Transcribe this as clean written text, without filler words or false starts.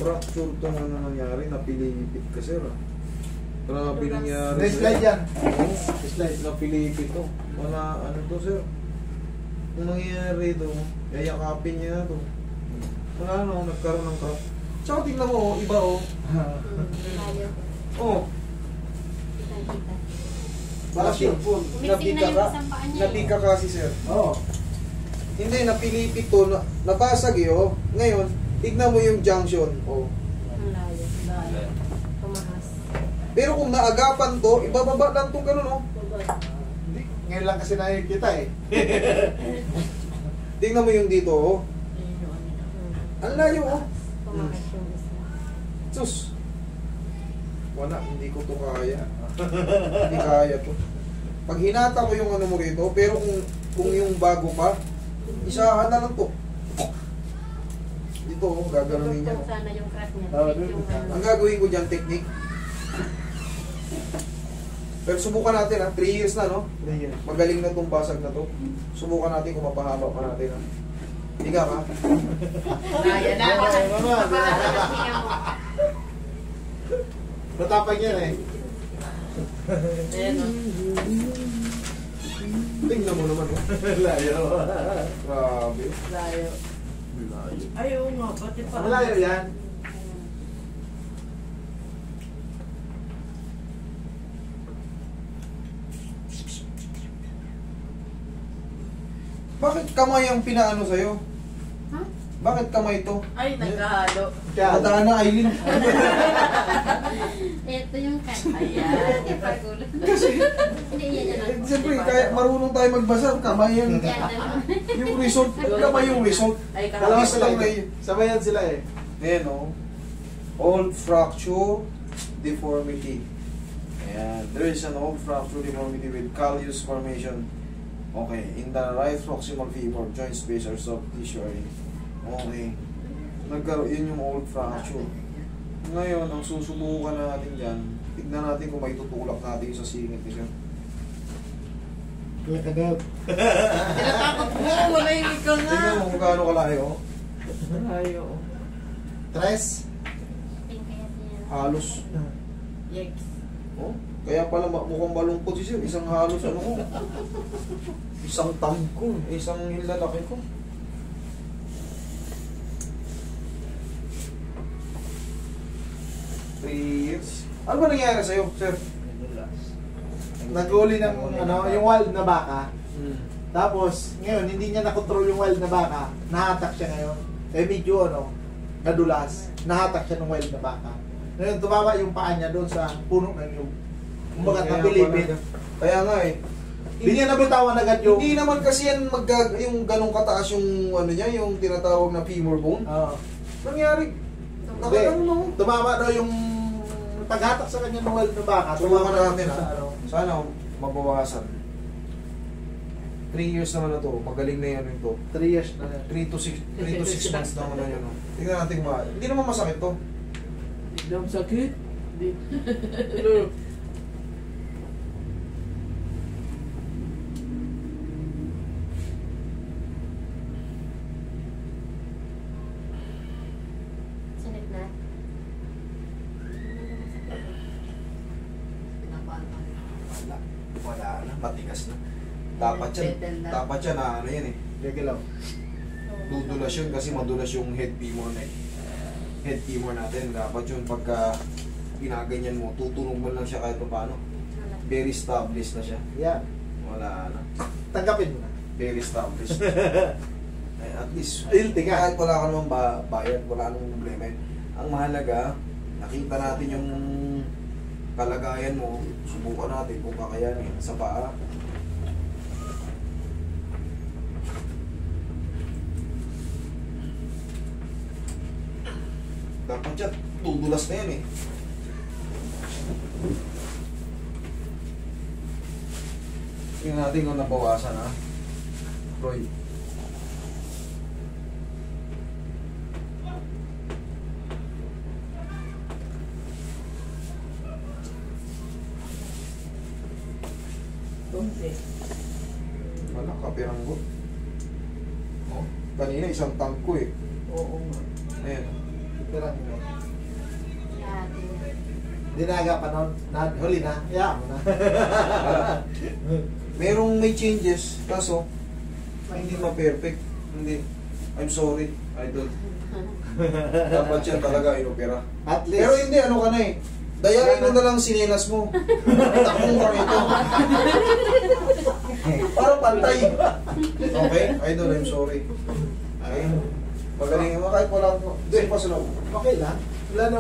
Fracture itong ano nangyari, napilipit ka sir. Grabe nangyari. Slide yan. Oo, Slide. napilipit to. Wala, ano to sir. Kung nangyayari ito, yayakapin niya to. Wala na, nagkaroon ng crack. Tsaka tingnan mo, iba oh. Oh. Para sure. Nabika kasi sir. Oo. Hindi, napilipit to. Nabasag yun. Ngayon, tignan mo yung junction. Oh. Ang layo. Tumahas. Pero kung naagapan to, ibababa lang itong gano'n, oh. Hindi. Ngayon lang kasi nakikita eh. Tingnan mo yung dito, oh. Ang layo, oh. Tumahas yung isa. Sus. Wala, hindi ko to kaya. Hindi kaya to. Pag hinata ko yung ano mo rito, pero kung yung bago pa, isahan na lang to. Dito, oh, gaganunin niya. Kung sana yung crack niya. Ang gagawin ko dyan, technique. Pero subukan natin, ha. 3 years na, no? Magaling na tong basag na to. Subukan natin kung mapahaba pa natin, ha. Higa ka. Kaya na. Matapang yan eh. Ayan o. Tingnan mo naman, oh. Layo. Grabe. Layo. Ay, oo nga. Pati pa. Malayo yan. Bakit kamay ang pinaano sa'yo? Ha? Bakit kamay to? Ay, nagkahalo. Nadaan na, Aileen. Ito yung cut. Ayan. Ipagulo. Hindi, yan yan. Siyempre, kaya marunong tayo magbasa, kamay yan. Yung result, kamay yung result. Ay, Dalawa Isa sila lang na eh. Sabayan sila eh. Ayan, oh. Old fracture deformity. Ayan. There is an old fracture deformity with callus formation. Okay. In the right proximal femur, joint space or soft tissue area. Okay. Nagkaroon, yun yung old fracture. Ngayon, ang susubukan natin dyan, tignan natin kung may tutulak natin sa singit niya. Kagad. Tinatakot mo. Malahimik ka nga. Tignan mo kung gaano kalayo. Malayo. Tres. Halos. Yikes. Oh, kaya pala mukhang malungkot si Sir. Isang halos ano ko. Isang tag ko. Isang hilalaki ko. Years. Ano ba nangyari sa'yo, Sir? Nag-uli ng ano, yung wild na baka. Hmm. Tapos, ngayon, hindi niya nakontrol yung wild na baka. Nahatak siya ngayon. Eh, medyo ano, nadulas. Nahatak siya ng wild na baka. Ngayon, tumama yung paa niya doon sa puno ng yung kumbaga napilipin. Kaya nga eh. Hindi niya nabitawan agad yung... Hindi naman kasi yan yung ganong kataas yung ano niya, yung tinatawag na femur bone. Oo. Nangyari. Hindi. Tumama daw yung paghatak sa kanya ng wild na baka. Subukan natin sa ha. ano. Sana mabawasan. 3 years naman na to. Magaling na yan ito. 3 years na yan. 3 to 6 months naman na yan. Tingnan natin ba. Hindi naman masakit to. Hindi naman sakit. Hindi. Sakit na. Wala na. Matigas na. Dapat yan na ano yan eh. Gagalaw. Dudulas yun kasi madulas yung head femur na eh. Head femur natin. Dapat yun pagka ginaganyan mo, tutunog mo lang siya kahit paano. Very established na siya. Yan. Wala na. Tanggapin mo na. Very established. Eh, at least, Guilty ka. kahit wala ka naman bayad, wala namang problema. Ang mahalaga, nakita natin yung kalagayan mo, subukan natin kung kakayanin sa paa. Dapat yan, tudulas na yan eh. Tingnan natin kung nabawasan ha. Roy. Wala ka, piranggot. Oh, kanina isang tank ko eh. Oo nga. Ayan. Pirang mo. Yate. Dinaga pa nun. Huli na. Kaya mo na. Merong may changes, kaso hindi ma-perfect. Hindi. I'm sorry, idol. Dapat yan talaga inopera. At least. Pero hindi, ano ka na eh. Dayain mo na lang sinelas mo. Takong ka rito. Para pantay. Okay? Idol, I'm sorry. Okay? Magaling mo kahit wala ko. Sige pa sa loob. Okay lang. Wala na